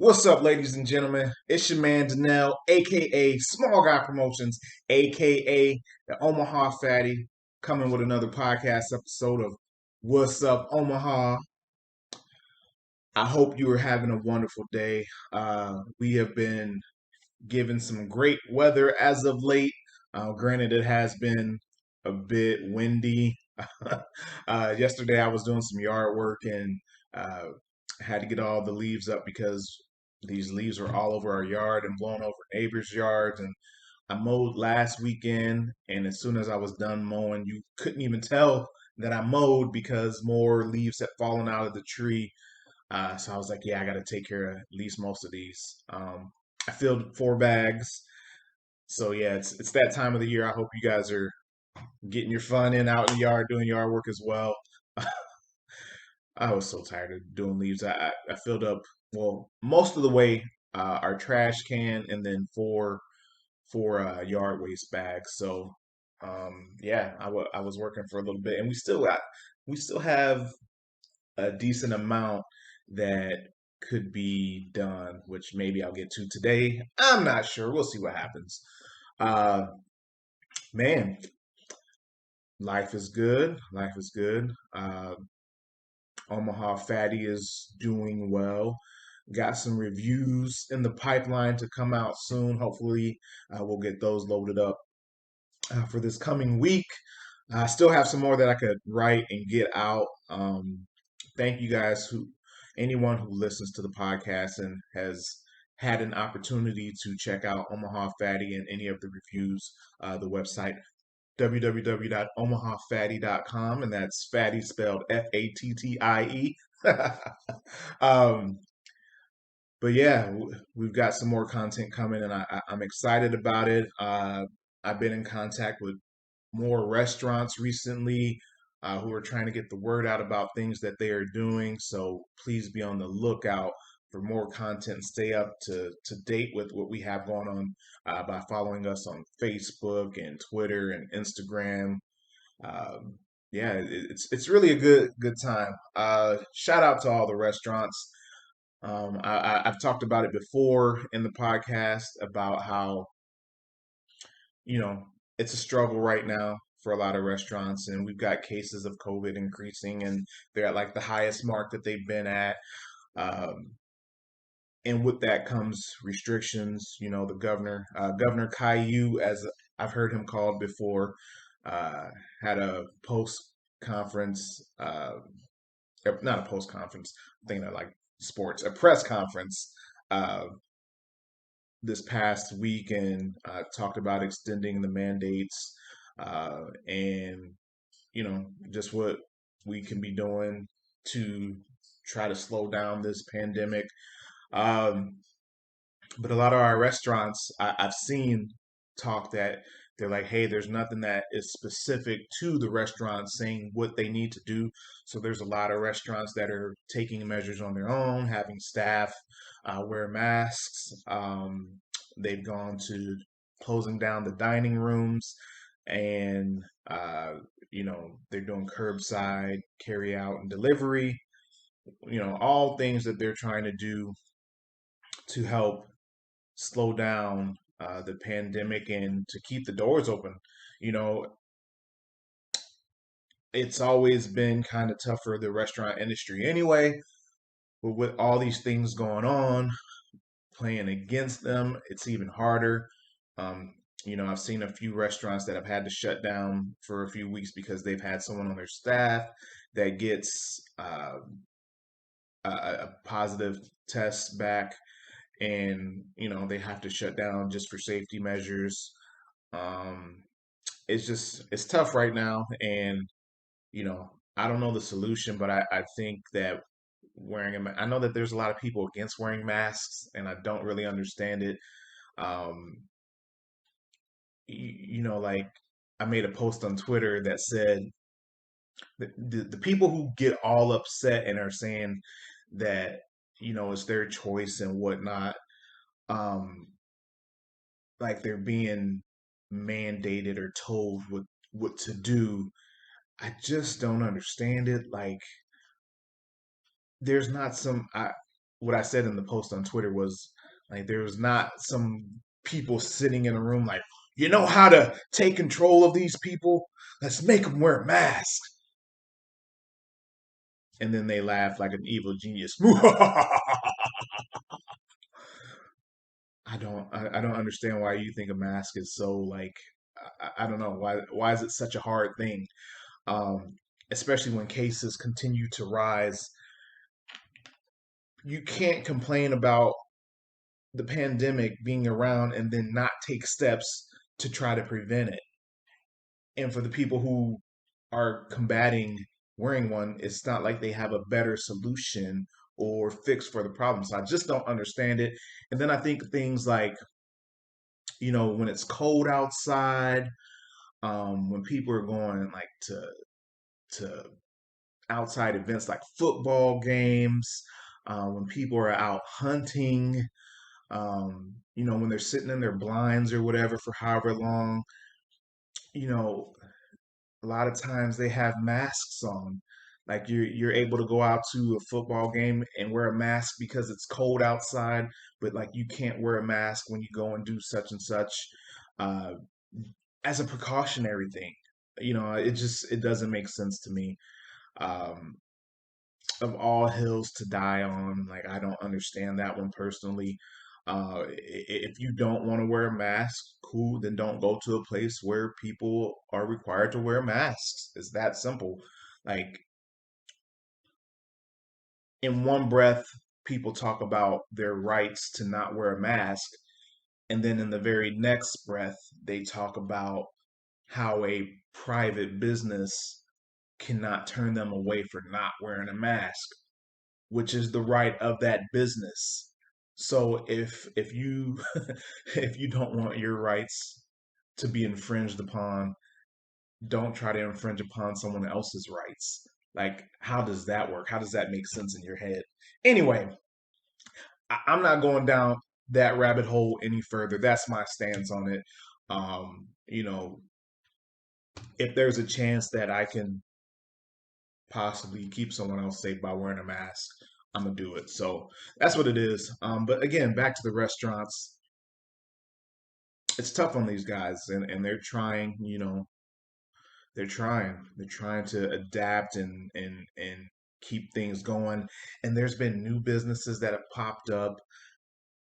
What's up, ladies and gentlemen? It's your man Danelle, aka Small Guy Promotions, aka the Omaha Fattie, coming with another podcast episode of What's Up Omaha. I hope you are having a wonderful day. We have been given some great weather as of late. Granted, it has been a bit windy. Yesterday, I was doing some yard work and uh, had to get all the leaves up because these leaves were all over our yard and blown over neighbors' yards. And I mowed last weekend, and as soon as I was done mowing, you couldn't even tell that I mowed because more leaves had fallen out of the tree. So I was like, yeah, I got to take care of at least most of these. I filled 4 bags. So yeah, it's that time of the year. I hope you guys are getting your fun in out in the yard, doing yard work as well. I was so tired of doing leaves. I filled up, well, most of the way, our trash can, and then four yard waste bags. So yeah, I was working for a little bit, and we still have a decent amount that could be done, which maybe I'll get to today. I'm not sure. We'll see what happens. Uh, Man, life is good. Life is good. Omaha Fatty is doing well. Got some reviews in the pipeline to come out soon. Hopefully, we'll get those loaded up for this coming week. I still have some more that I could write and get out. Thank you guys anyone who listens to the podcast and has had an opportunity to check out Omaha Fatty and any of the reviews. The website www.omahafattie.com, and that's fatty spelled Fattie. um, but yeah, we've got some more content coming, and I'm excited about it. I've been in contact with more restaurants recently who are trying to get the word out about things that they are doing. So please be on the lookout for more content. Stay up to date with what we have going on by following us on Facebook and Twitter and Instagram. Yeah, it's really a good time. Shout out to all the restaurants. I've talked about it before in the podcast about how it's a struggle right now for a lot of restaurants, and we've got cases of COVID increasing, and they're at like the highest mark that they've been at. Um, and with that comes restrictions. The Governor Caillou, as I've heard him called before, had a post conference, not a post conference, I'm thinking of like sports, a press conference uh, this past week and talked about extending the mandates and just what we can be doing to try to slow down this pandemic. Um, but a lot of our restaurants, I've seen talk that they're like, hey, there's nothing that is specific to the restaurant saying what they need to do. So there's a lot of restaurants that are taking measures on their own, having staff wear masks. They've gone to closing down the dining rooms, and they're doing curbside carry out and delivery. All things that they're trying to do to help slow down the pandemic and to keep the doors open. You know, it's always been kind of tough for the restaurant industry anyway, but with all these things going on, playing against them, it's even harder. Um, I've seen a few restaurants that have had to shut down for a few weeks because they've had someone on their staff that gets a positive test back, and they have to shut down just for safety measures. Um, it's tough right now, and I don't know the solution, but I think that I know that there's a lot of people against wearing masks, and I don't really understand it. Um, like I made a post on Twitter that said the people who get all upset and are saying that it's their choice and whatnot, um, like they're being mandated or told what to do. I just don't understand it. Like there's not some. what I said in the post on Twitter was like there was not some people sitting in a room like, you know how to take control of these people? Let's make them wear masks. And then they laugh like an evil genius. I don't understand why you think a mask is so like I don't know why is it such a hard thing? Um, Especially when cases continue to rise. You can't complain about the pandemic being around and then not take steps to try to prevent it. And for the people who are combating wearing one, it's not like they have a better solution or fix for the problem. So I just don't understand it. And then I think things like, when it's cold outside, when people are going like to outside events like football games, when people are out hunting, when they're sitting in their blinds or whatever for however long, you know, a lot of times they have masks on. Like you're able to go out to a football game and wear a mask because it's cold outside, but like you can't wear a mask when you go and do such and such uh, as a precautionary thing. It doesn't make sense to me. Um, of all hills to die on. Like I don't understand that one personally. If you don't want to wear a mask, cool, then don't go to a place where people are required to wear masks. It's that simple. Like in one breath, people talk about their rights to not wear a mask, and then in the very next breath, they talk about how a private business cannot turn them away for not wearing a mask, which is the right of that business. So if you if you don't want your rights to be infringed upon, don't try to infringe upon someone else's rights. Like, how does that work? How does that make sense in your head? Anyway, I'm not going down that rabbit hole any further. That's my stance on it. You know, if there's a chance that I can possibly keep someone else safe by wearing a mask, I'm gonna do it. So that's what it is. But again, back to the restaurants. It's tough on these guys, and they're trying. They're trying to adapt and keep things going. And there's been new businesses that have popped up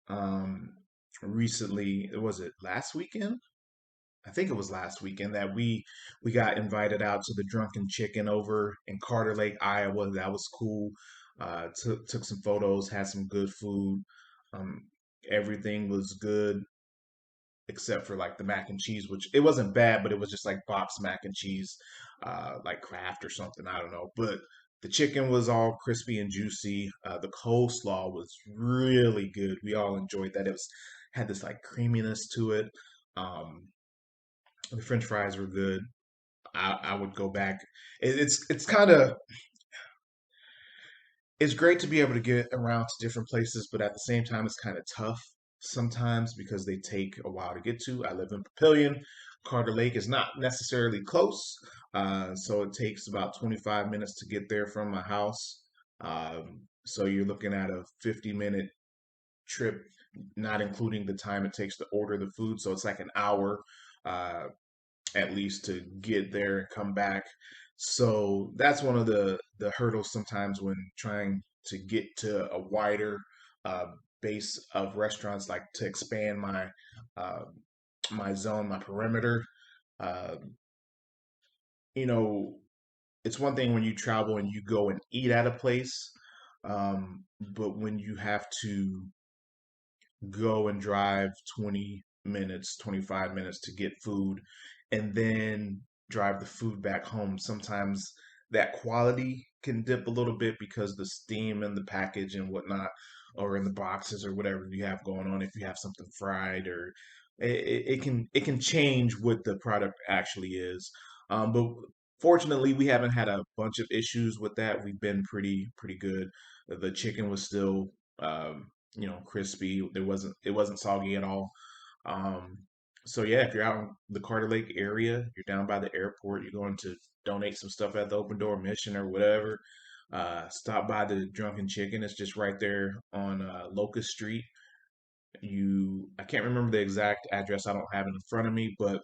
um, recently. Was it last weekend? I think it was last weekend that we got invited out to the Drunken Chicken over in Carter Lake, Iowa. That was cool. Took some photos, had some good food. Um, Everything was good except for like the mac and cheese, which it wasn't bad, but it was just like box mac and cheese, like Kraft or something. I don't know, but the chicken was all crispy and juicy. The coleslaw was really good. We all enjoyed that. It was had this like creaminess to it. Um, the French fries were good. I would go back. It's kind of it's great to be able to get around to different places, but at the same time, it's kind of tough sometimes because they take a while to get to. I live in Papillion. Carter Lake is not necessarily close, so it takes about 25 minutes to get there from my house. So you're looking at a 50-minute trip, not including the time it takes to order the food. So it's like an hour. Uh, at least to get there and come back. So that's one of the hurdles sometimes when trying to get to a wider uh, base of restaurants, like to expand uh, my zone, my perimeter. Uh, you know, it's one thing when you travel and you go and eat at a place, but when you have to go and drive 20 minutes, 25 minutes to get food and then drive the food back home. Sometimes that quality can dip a little bit because the steam and the package and whatnot, or in the boxes or whatever you have going on. If you have something fried, or it can change what the product actually is. But fortunately, we haven't had a bunch of issues with that. We've been pretty good. The chicken was still crispy. It wasn't soggy at all. Um, so yeah, if you're out in the Carter Lake area, you're down by the airport, you're going to donate some stuff at the Open Door Mission or whatever. stop by the Drunken Chicken. It's just right there on Locust Street. I can't remember the exact address. I don't have it in front of me, but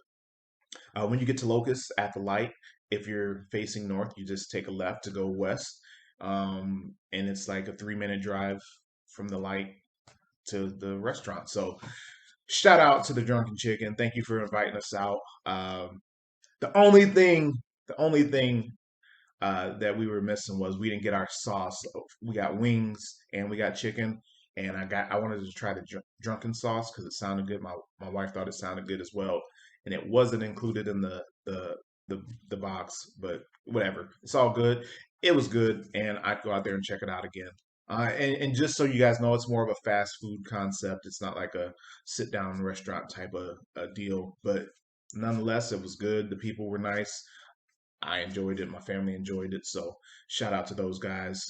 when you get to Locust at the light, if you're facing north, you just take a left to go west. And it's like a 3-minute drive from the light to the restaurant. So shout out to the Drunken Chicken. Thank you for inviting us out. The only thing, the only thing that we were missing was we didn't get our sauce. So we got wings and we got chicken, and I wanted to try the drunken sauce because it sounded good. My wife thought it sounded good as well, and it wasn't included in the box, but whatever, it's all good. It was good, and I'd go out there and check it out again. And just so you guys know, it's more of a fast food concept. It's not like a sit down restaurant type of a deal, but nonetheless, it was good. The people were nice. I enjoyed it. My family enjoyed it. So shout out to those guys.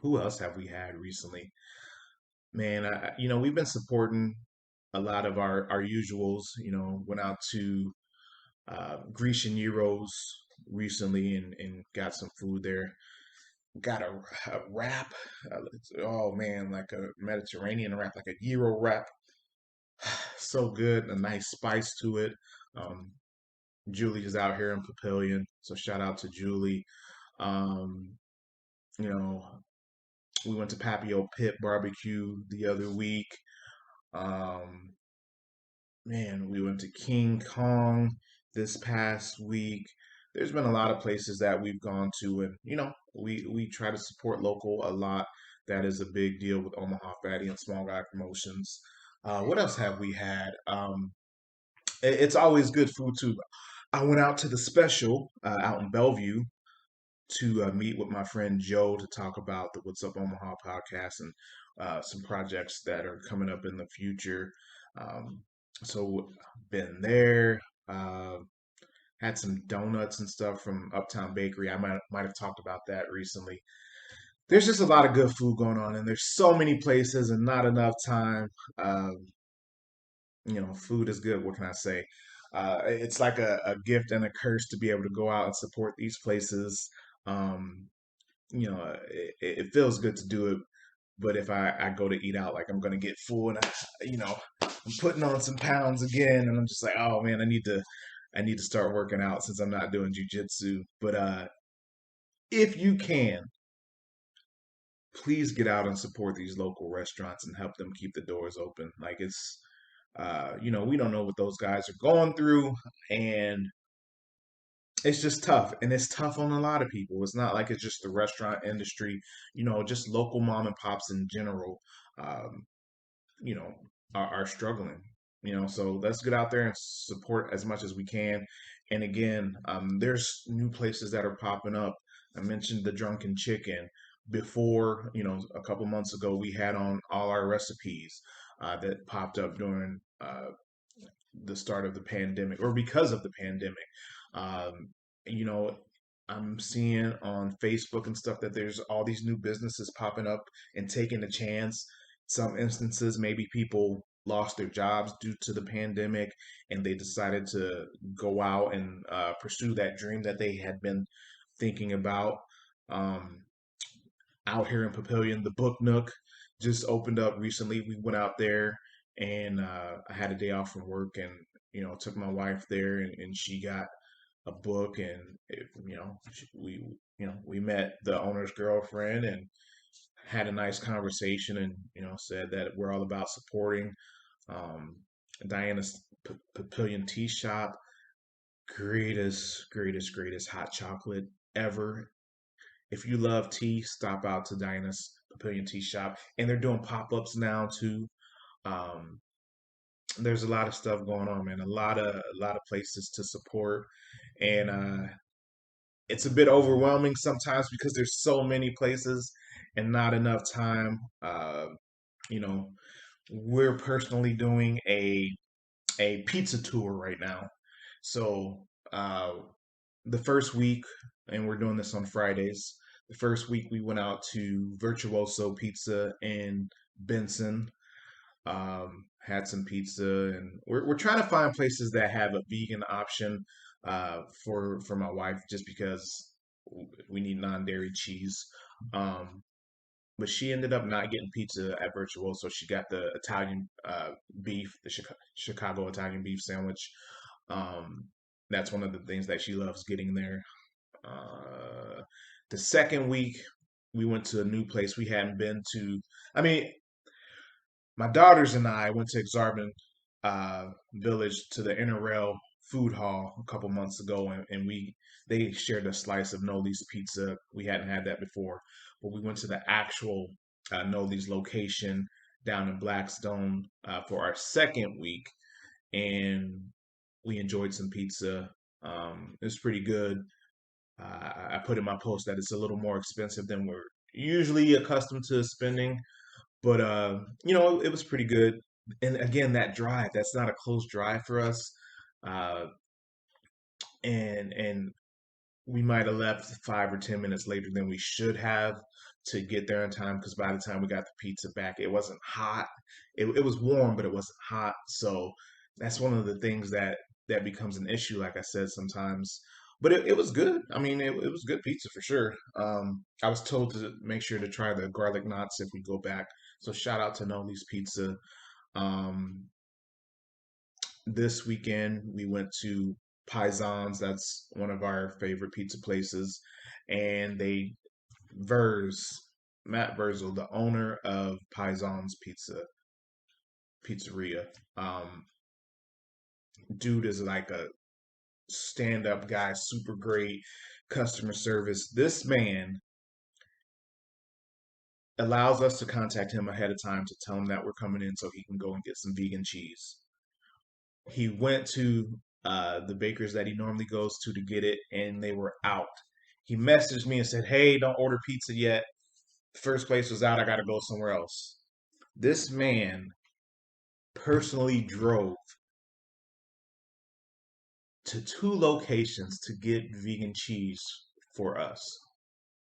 Who else have we had recently? Man, we've been supporting a lot of our usuals. Went out to Grecian Euros recently and got some food there. Got a wrap. Oh man, like a Mediterranean wrap, like a gyro wrap. So good, a nice spice to it. Um, Julie is out here in Papillion, so shout out to Julie. Um, you know, we went to Papio Pit Barbecue the other week. Um, Man, we went to King Kong this past week. There's been a lot of places that we've gone to, and we try to support local a lot. That is a big deal with Omaha Fatty and Small Guy Promotions. What else have we had? It's always good food too. I went out to the special out in Bellevue to meet with my friend Joe to talk about the What's Up Omaha podcast and some projects that are coming up in the future. Um, so been there. Had some donuts and stuff from Uptown Bakery. I might have talked about that recently. There's just a lot of good food going on, and there's so many places and not enough time. Food is good. What can I say? It's like a gift and a curse to be able to go out and support these places. Um, it feels good to do it, but if I go to eat out, like I'm gonna get full, and I'm putting on some pounds again, and I'm just like, oh man, I need to start working out since I'm not doing jujitsu. But if you can, please get out and support these local restaurants and help them keep the doors open. Like we don't know what those guys are going through, and it's just tough, and it's tough on a lot of people. It's not like it's just the restaurant industry, just local mom and pops in general, um, you know, are struggling. So let's get out there and support as much as we can. And again, there's new places that are popping up. I mentioned the Drunken Chicken before. A couple months ago, we had on all our recipes that popped up during the start of the pandemic or because of the pandemic. Um, you know, I'm seeing on Facebook and stuff that there's all these new businesses popping up and taking a chance. Some instances, maybe people lost their jobs due to the pandemic and they decided to go out and pursue that dream that they had been thinking about. Um, Out here in Papillion, the Book Nook just opened up recently. We went out there and I had a day off from work and took my wife there and she got a book and we met the owner's girlfriend and had a nice conversation and said that we're all about supporting um, Diana's Papillion Tea Shop. Greatest hot chocolate ever. If you love tea, stop out to Diana's Papillion Tea Shop, and they're doing pop-ups now too. Um, there's a lot of stuff going on, man. A lot of places to support, and it's a bit overwhelming sometimes because there's so many places and not enough time. You know, we're personally doing a pizza tour right now, so the first week, and we're doing this on Fridays. The first week we went out to Virtuoso Pizza in Benson, had some pizza, and we're trying to find places that have a vegan option for my wife, just because. we need non-dairy cheese. Um, but she ended up not getting pizza at Virtual, so she got the Italian beef, the Chicago Italian beef sandwich. Um, that's one of the things that she loves getting there. Uh, the second week, we went to a new place we hadn't been to. I mean, my daughters and I went to Exarban Village to the Inner Rail Food Hall a couple months ago, and we they shared a slice of Noli's pizza. We hadn't had that before, but we went to the actual Noli's location down in Blackstone for our second week, and we enjoyed some pizza. It was pretty good. I put in my post that it's a little more expensive than we're usually accustomed to spending, but it was pretty good. And again, that drive, that's not a close drive for us. Uh, and we might have left 5 or 10 minutes later than we should have to get there in time because by the time we got the pizza back, it wasn't hot. It was warm, but it wasn't hot. So that's one of the things that becomes an issue, like I said, sometimes. But it was good. I mean, it was good pizza for sure. I was told to make sure to try the garlic knots if we go back. So shout out to Noli's Pizza. Um, this weekend we went to Paisans. That's one of our favorite pizza places, and Vers Matt Verzel, the owner of Paisans Pizzeria. Um, Dude is like a stand-up guy, super great customer service. This man allows us to contact him ahead of time to tell him that we're coming in so he can go and get some vegan cheese. He went to the bakers that he normally goes to get it, and they were out. He messaged me and said, "Hey, don't order pizza yet. First place was out. I got to go somewhere else." This man personally drove to 2 locations to get vegan cheese for us.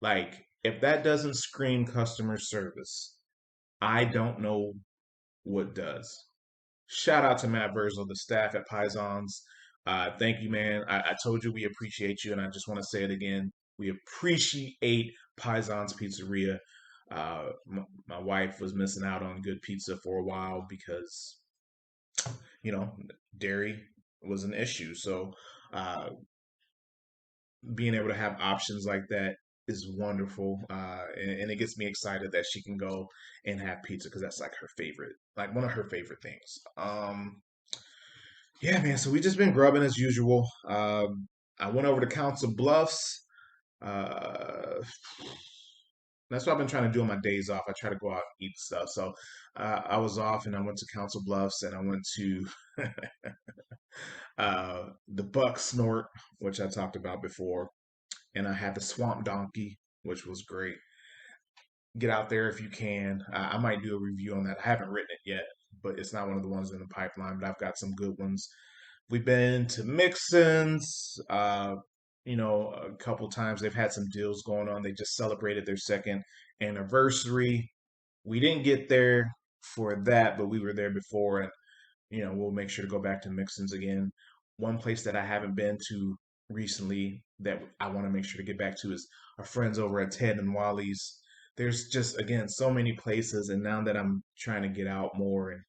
Like, if that doesn't scream customer service, I don't know what does. Shout out to Matt Verzel, the staff at Paisans. Thank you, man. I told you we appreciate you, and I just want to say it again. We appreciate Paisans Pizzeria. My wife was missing out on good pizza for a while because, you know, dairy was an issue. So, uh, being able to have options like that is wonderful. And it gets me excited that she can go and have pizza because that's like her favorite, like one of her favorite things. Yeah, man. So we just been grubbing as usual. I went over to Council Bluffs. Uh, that's what I've been trying to do on my days off. I try to go out and eat stuff. So I was off and I went to Council Bluffs and I went to the Buck Snort, which I talked about before. And I had the Swamp Donkey, which was great. Get out there if you can. I might do a review on that. I haven't written it yet, but it's not one of the ones in the pipeline, but I've got some good ones. We've been to Mixins, a couple times. They've had some deals going on. They just celebrated their second anniversary. We didn't get there for that, but we were there before, and we'll make sure to go back to Mixins again. One place that I haven't been to recently that I want to make sure to get back to is our friends over at Ted and Wally's. There's just, again, so many places, and now that I'm trying to get out more and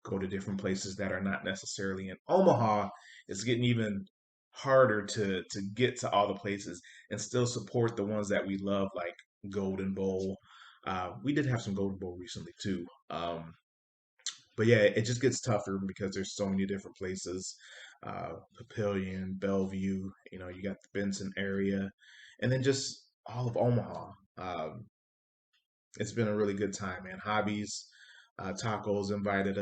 go to different places that are not necessarily in Omaha, it's getting even harder to get to all the places and still support the ones that we love, like Golden Bowl. We did have some Golden Bowl recently too. But yeah, it just gets tougher because there's so many different places. Papillion, Bellevue, you got the Benson area, and then just all of Omaha. It's been a really good time, man. Hobbies, Tacos invited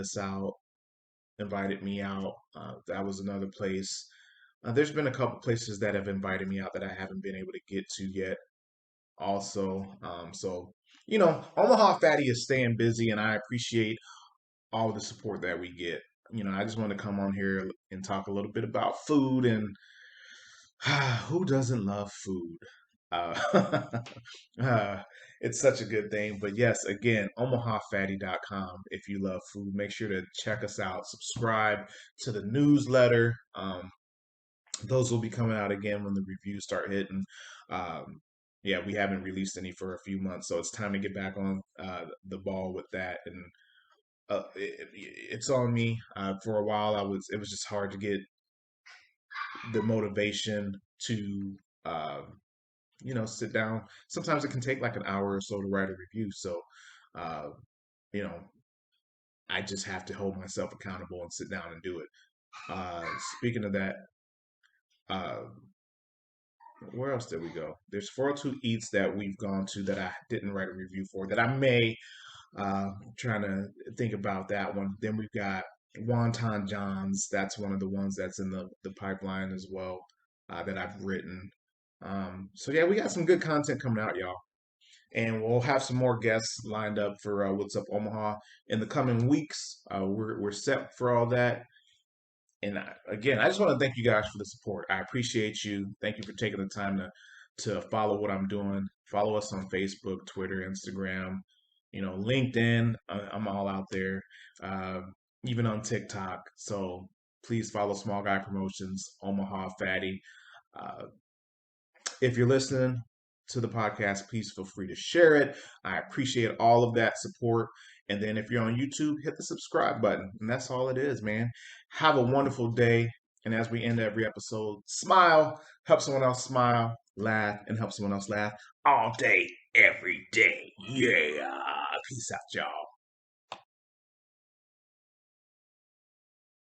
me out. That was another place. There's been a couple places that have invited me out that I haven't been able to get to yet. Also, Omaha Fattie is staying busy, and I appreciate all the support that we get. I just want to come on here and talk a little bit about food and who doesn't love food? Uh, uh, it's such a good thing. But yes, again, omahafatty.com. If you love food, make sure to check us out. Subscribe to the newsletter. those will be coming out again when the reviews start hitting. Um, yeah, we haven't released any for a few months, so it's time to get back on the ball with that. And it's on me. For a while, it was just hard to get the motivation to sit down. Sometimes it can take like an hour or so to write a review. So, uh, you know, I just have to hold myself accountable and sit down and do it. Speaking of that, uh, where else did we go? There's 402 Eats that we've gone to that I didn't write a review for that I may. Trying to think about that one. Then we've got Wonton Johns. That's one of the ones that's in the pipeline as well, that I've written. So yeah, we got some good content coming out, y'all. And we'll have some more guests lined up for What's Up Omaha in the coming weeks. We're set for all that. And again, I just want to thank you guys for the support. I appreciate you. Thank you for taking the time to follow what I'm doing. Follow us on Facebook, Twitter, Instagram, LinkedIn. I'm all out there, uh, even on TikTok. So please follow Small Guy Promotions, Omaha Fattie. Uh, if you're listening to the podcast, please feel free to share it. I appreciate all of that support. And then if you're on YouTube, hit the subscribe button. And that's all it is, man. Have a wonderful day. And as we end every episode, smile, help someone else smile, laugh, and help someone else laugh all day, every day. Yeah. Peace out, y'all.